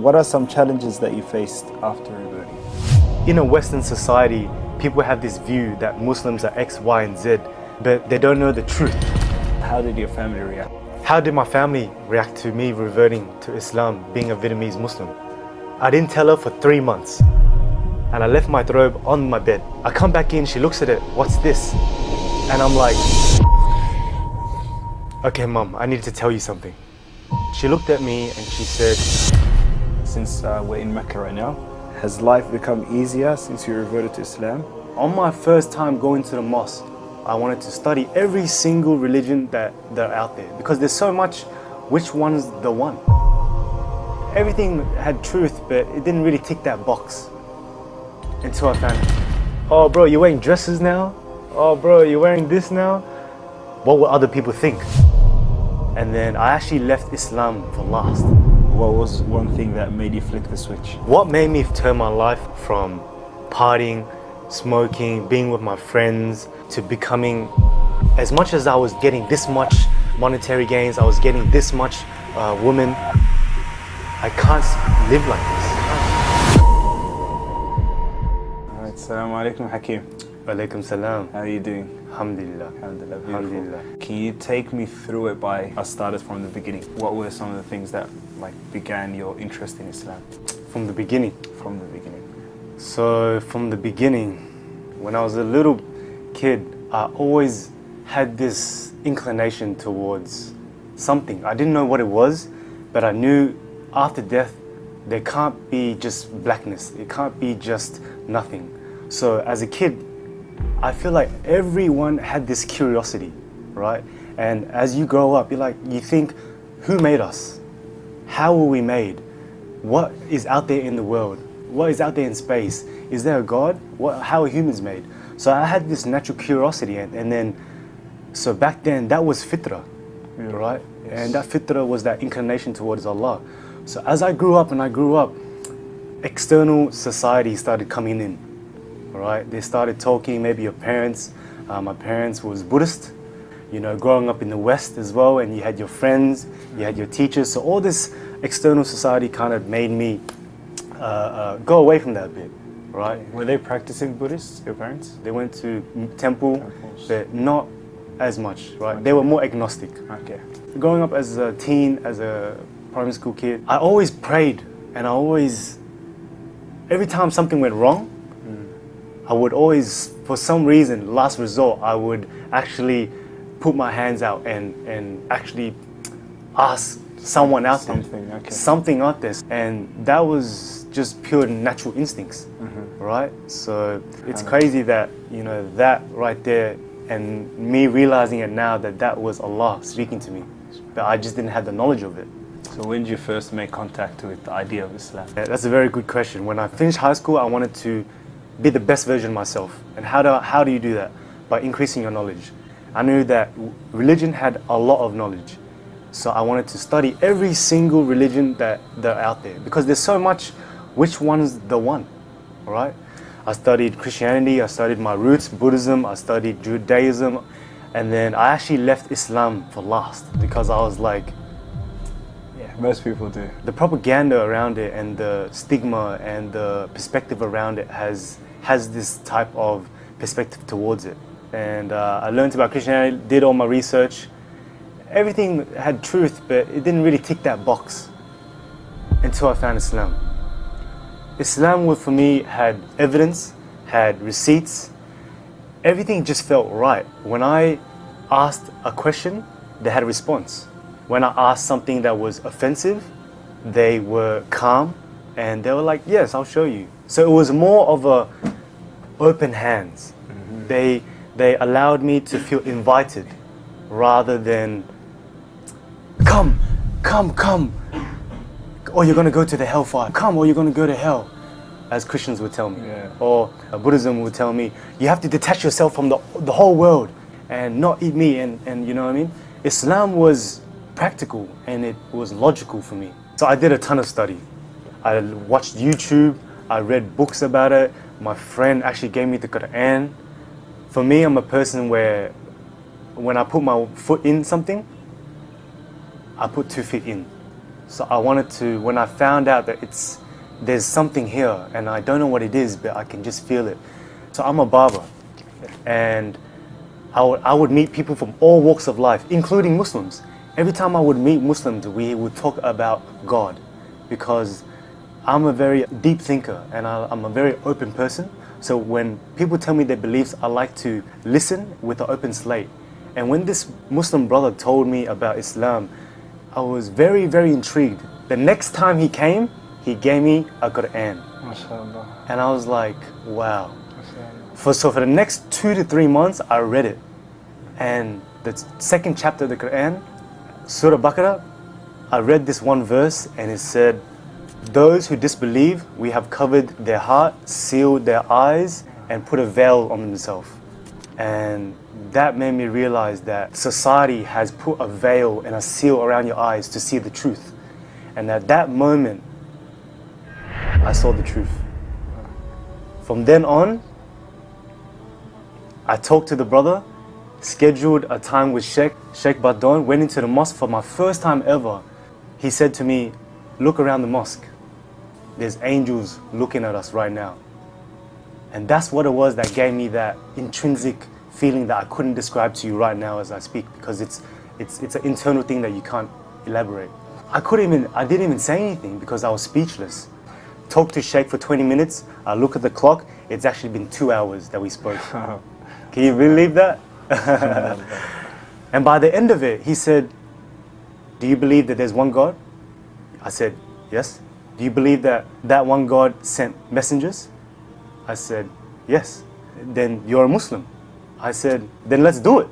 What are some challenges that you faced after reverting? In a Western society, people have this view that Muslims are X, Y, and Z, but they don't know the truth. How did your family react? How did my family react to me reverting to Islam, being a Vietnamese Muslim? I didn't tell her for 3 months, and I left my robe on my bed. I come back in, she looks at it, what's this? And I'm like, okay, Mom, I need to tell you something. She looked at me and she said, Since we're in Mecca right now, has life become easier since you reverted to Islam? on my first time going to the mosque, I wanted to study every single religion that are out there, because there's so much, which one's the one? Everything had truth, but it didn't really tick that box until I found it. Oh bro, you're wearing dresses now? Oh bro, you're wearing this now? What will other people think? And then I actually left Islam for last. What was one thing that made you flick the switch? What made me turn my life from partying, smoking, being with my friends, to becoming, as much as I was getting this much monetary gains, I was getting this much women, I can't live like this. Alright, Assalamu alaikum Hakim. Walaikum salam. How are you doing? Alhamdulillah. Alhamdulillah, beautiful. Alhamdulillah. Can you take me through it by, I started from the beginning. What were some of the things that began your interest in Islam? From the beginning. From the beginning. So from the beginning, when I was a little kid, I always had this inclination towards something. I didn't know what it was, but I knew after death, there can't be just blackness. It can't be just nothing. So as a kid, I feel like everyone had this curiosity, right? And as you grow up, you think, who made us? How were we made? What is out there in the world? What is out there in space? Is there a God? How are humans made? So I had this natural curiosity, and then, so back then that was fitrah, right? Yes. And that fitrah was that inclination towards Allah. So as I grew up, external society started coming in, right? They started talking, maybe your parents. My parents was Buddhist, growing up in the West as well, and you had your friends, you had your teachers. So all this external society kind of made me go away from that a bit, right? Were they practicing Buddhists, your parents? They went to temples, but not as much, right? Okay. They were more agnostic. Okay. Growing up as a teen, as a primary school kid, I always prayed, and every time something went wrong, I would always, for some reason, last resort, I would actually put my hands out and actually ask someone out there. Something out there. And that was just pure natural instincts, right? So it's crazy that, that right there, and me realizing it now, that was Allah speaking to me. But I just didn't have the knowledge of it. So when did you first make contact with the idea of Islam? Yeah, that's a very good question. When I finished high school, I wanted to be the best version of myself. And how do you do that? By increasing your knowledge. I knew that religion had a lot of knowledge. So I wanted to study every single religion that are out there, because there's so much, which one's the one, right? I studied Christianity, I studied my roots, Buddhism, I studied Judaism, and then I actually left Islam for last, because I was like, yeah, most people do. The propaganda around it and the stigma and the perspective around it has this type of perspective towards it. And I learned about Christianity, did all my research. Everything had truth, but it didn't really tick that box until I found Islam. Islam, for me, had evidence, had receipts. Everything just felt right. When I asked a question, they had a response. When I asked something that was offensive, they were calm and they were like, yes, I'll show you. So it was more of a open hands. They allowed me to feel invited rather than come, or you're gonna go to the hellfire. Come, or you're gonna go to hell, as Christians would tell me. Yeah. Or Buddhism would tell me, you have to detach yourself from the whole world and not eat meat, and you know what I mean? Islam was practical and it was logical for me. So I did a ton of study. I watched YouTube, I read books about it. My friend actually gave me the Quran. For me, I'm a person where when I put my foot in something, I put 2 feet in. So I wanted to, when I found out that there's something here and I don't know what it is, but I can just feel it. So I'm a barber, and I would meet people from all walks of life, including Muslims. Every time I would meet Muslims, we would talk about God, because I'm a very deep thinker and I'm a very open person. So when people tell me their beliefs, I like to listen with an open slate. And when this Muslim brother told me about Islam, I was very, very intrigued. The next time he came, he gave me a Quran. MashaAllah. And I was like, wow. MashaAllah. So for the next 2 to 3 months, I read it. And the second chapter of the Quran, Surah Baqarah, I read this one verse and it said, those who disbelieve, we have covered their heart, sealed their eyes, and put a veil on themselves. And that made me realize that society has put a veil and a seal around your eyes to see the truth. And at that moment, I saw the truth. From then on, I talked to the brother, scheduled a time with Sheikh Badon, went into the mosque for my first time ever. He said to me, look around the mosque. There's angels looking at us right now. And that's what it was that gave me that intrinsic feeling that I couldn't describe to you right now as I speak, because it's an internal thing that you can't elaborate. I didn't even say anything because I was speechless. Talked to Sheikh for 20 minutes, I look at the clock, it's actually been 2 hours that we spoke. Can you believe that? And by the end of it, he said, do you believe that there's one God? I said, yes. Do you believe that that one God sent messengers? I said, yes. Then you're a Muslim. I said, then let's do it.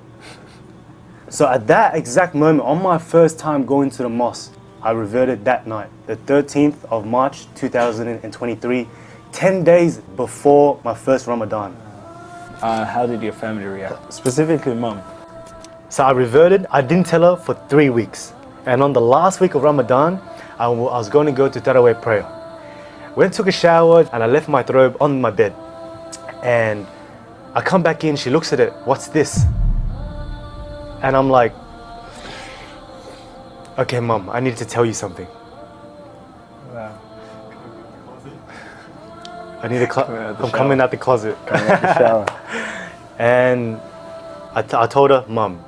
So at that exact moment, on my first time going to the mosque, I reverted that night, the 13th of March 2023, 10 days before my first Ramadan. How did your family react? Specifically, mum. So I reverted. I didn't tell her for 3 weeks. And on the last week of Ramadan, I was going to go to Tarawih prayer. Went, took a shower, and I left my robe on my bed. And I come back in, she looks at it, what's this? And I'm like, okay, mum, I need to tell you something. Wow. I'm coming out the closet. Coming out the shower. And I told her, mum,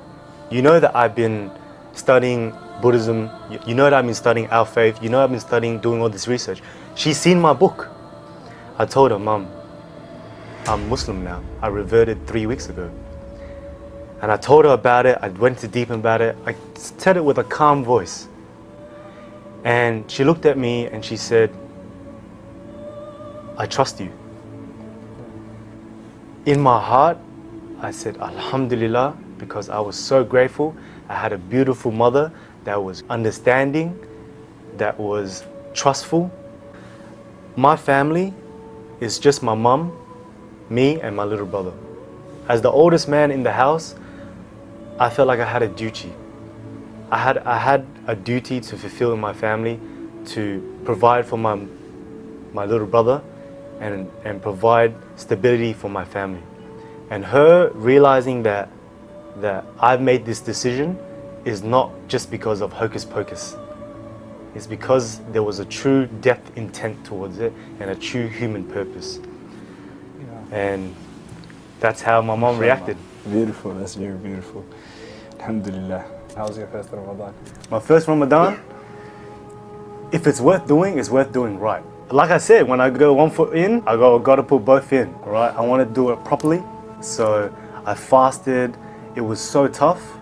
you know that I've been studying Buddhism, you know that I've been studying our faith, you know I've been doing all this research. She's seen my book. I told her, mum, I'm Muslim now. I reverted 3 weeks ago. And I told her about it, I went to deep about it. I said it with a calm voice. And she looked at me and she said, I trust you. In my heart, I said, Alhamdulillah, because I was so grateful. I had a beautiful mother that was understanding, that was trustful. My family is just my mum, me, and my little brother. As the oldest man in the house, I felt like I had a duty. I had a duty to fulfill in my family, to provide for my little brother and provide stability for my family. And her realizing that I've made this decision is not just because of hocus pocus. It's because there was a true depth intent towards it and a true human purpose. Yeah. And that's how my mom reacted. Beautiful, that's very beautiful. Alhamdulillah. How was your first Ramadan? My first Ramadan, if it's worth doing, it's worth doing right. Like I said, when I go 1 foot in, I gotta put both in, right? I want to do it properly. So I fasted. It was so tough.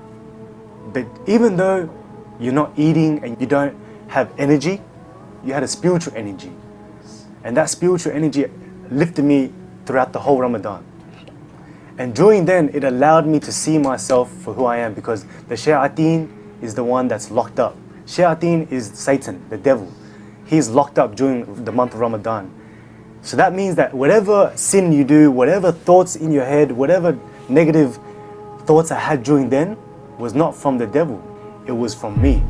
But even though you're not eating and you don't have energy, you had a spiritual energy. And that spiritual energy lifted me throughout the whole Ramadan. And during then, it allowed me to see myself for who I am, because the shayateen is the one that's locked up. Shayateen is Satan, the devil. He's locked up during the month of Ramadan. So that means that whatever sin you do, whatever thoughts in your head, whatever negative thoughts I had during then, was not from the devil. It was from me,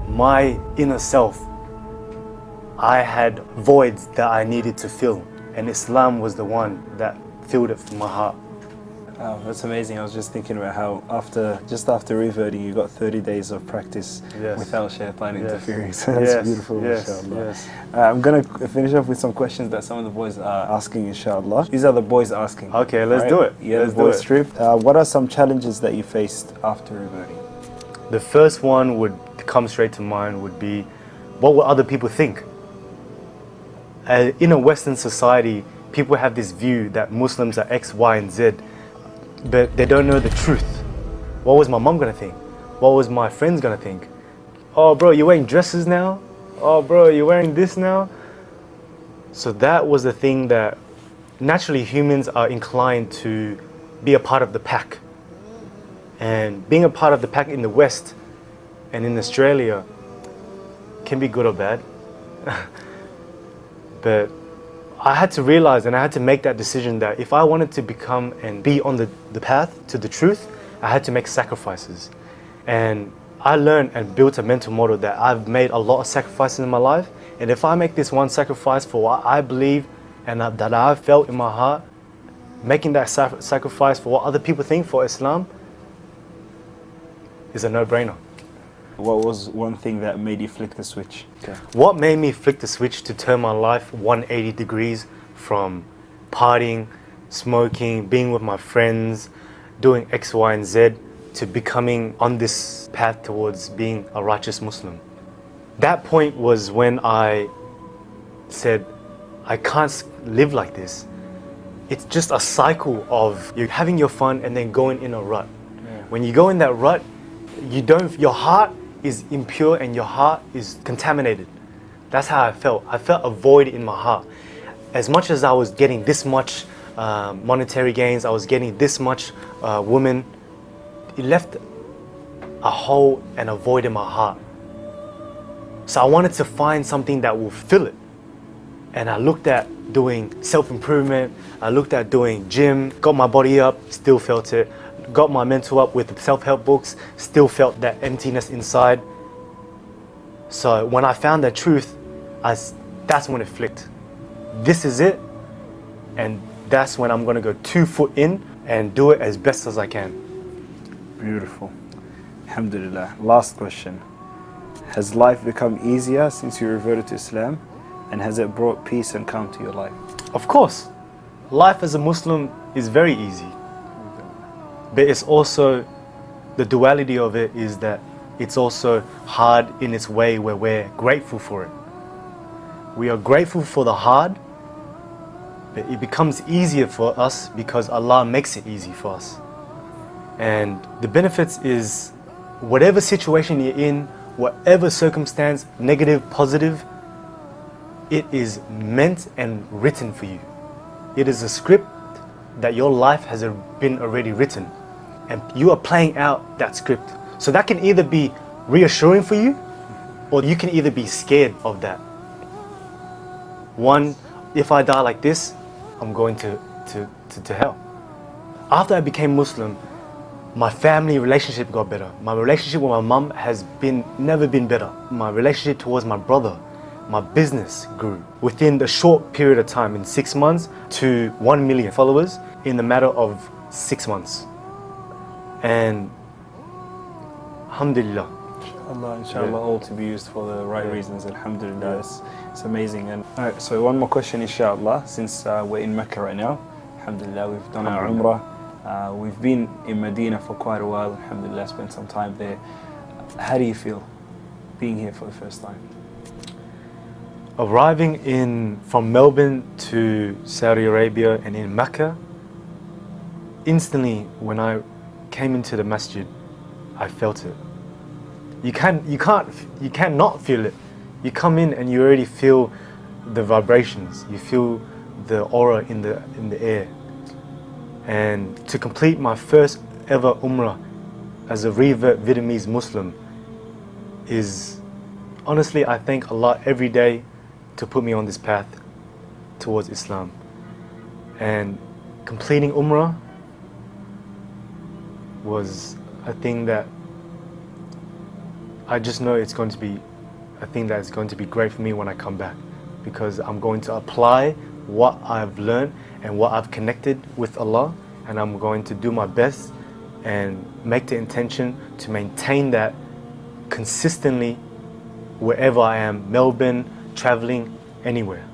my inner self. I had voids that I needed to fill, and Islam was the one that filled it from my heart. Oh, that's amazing. I was just thinking about how just after reverting, you got 30 days of practice Yes. without shaitan Yes. interfering. So that's Yes. beautiful, Yes. inshallah. Yes. I'm going to finish off with some questions that some of the boys are asking, inshallah. These are the boys asking. Okay, let's Right? do it. Yeah, Let's the do boys it. trip. What are some challenges that you faced after reverting? The first one would come straight to mind would be, what will other people think? In a Western society, people have this view that Muslims are X, Y, and Z, but they don't know the truth. What was my mom gonna think? What was my friends gonna think? Oh, bro, you're wearing dresses now? Oh, bro, you're wearing this now? So that was the thing that naturally humans are inclined to be a part of the pack. And being a part of the pack in the West and in Australia can be good or bad. But I had to realize and I had to make that decision that if I wanted to become and be on the path to the truth, I had to make sacrifices. And I learned and built a mental model that I've made a lot of sacrifices in my life. And if I make this one sacrifice for what I believe and that I felt in my heart, making that sacrifice for what other people think for Islam is a no-brainer. What was one thing that made you flick the switch? Okay. What made me flick the switch to turn my life 180 degrees from partying, smoking, being with my friends, doing X, Y, and Z, to becoming on this path towards being a righteous Muslim? That point was when I said, I can't live like this. It's just a cycle of you having your fun and then going in a rut. Yeah. When you go in that rut, your heart is impure and your heart is contaminated. That's how I felt. I felt a void in my heart. As much as I was getting this much monetary gains, I was getting this much women, it left a hole and a void in my heart. So I wanted to find something that will fill it. And I looked at doing self-improvement, I looked at doing gym, got my body up, still felt it. Got my mental up with the self-help books, still felt that emptiness inside. So when I found that truth, that's when it flicked. This is it, and that's when I'm gonna go 2 foot in and do it as best as I can. Beautiful. Alhamdulillah. Last question. Has life become easier since you reverted to Islam? And has it brought peace and calm to your life? Of course, life as a Muslim is very easy. But it's also, the duality of it is that it's also hard in its way where we're grateful for it. We are grateful for the hard, but it becomes easier for us because Allah makes it easy for us. And the benefits is whatever situation you're in, whatever circumstance, negative, positive, it is meant and written for you. It is a script that your life has been already written. And you are playing out that script. So that can either be reassuring for you, or you can either be scared of that. One, if I die like this, I'm going to hell. After I became Muslim, my family relationship got better. My relationship with my mum has never been better. My relationship towards my brother, my business grew. Within a short period of time, in 6 months, to 1 million followers in the matter of 6 months. And alhamdulillah. Inshallah, all to be used for the right reasons. Alhamdulillah, it's amazing. And all right, so one more question, inshallah, since we're in Mecca right now. Alhamdulillah, we've done our Umrah. We've been in Medina for quite a while. Alhamdulillah, spent some time there. How do you feel being here for the first time? Arriving from Melbourne to Saudi Arabia and in Mecca, instantly when I came into the masjid, I felt it. You can't not feel it. You come in and you already feel the vibrations. You feel the aura in the air. And to complete my first ever Umrah as a revert Vietnamese Muslim is, honestly, I thank Allah every day to put me on this path towards Islam. And completing Umrah was a thing that I just know it's going to be a thing that is going to be great for me when I come back, because I'm going to apply what I've learned and what I've connected with Allah, and I'm going to do my best and make the intention to maintain that consistently wherever I am, Melbourne, traveling, anywhere.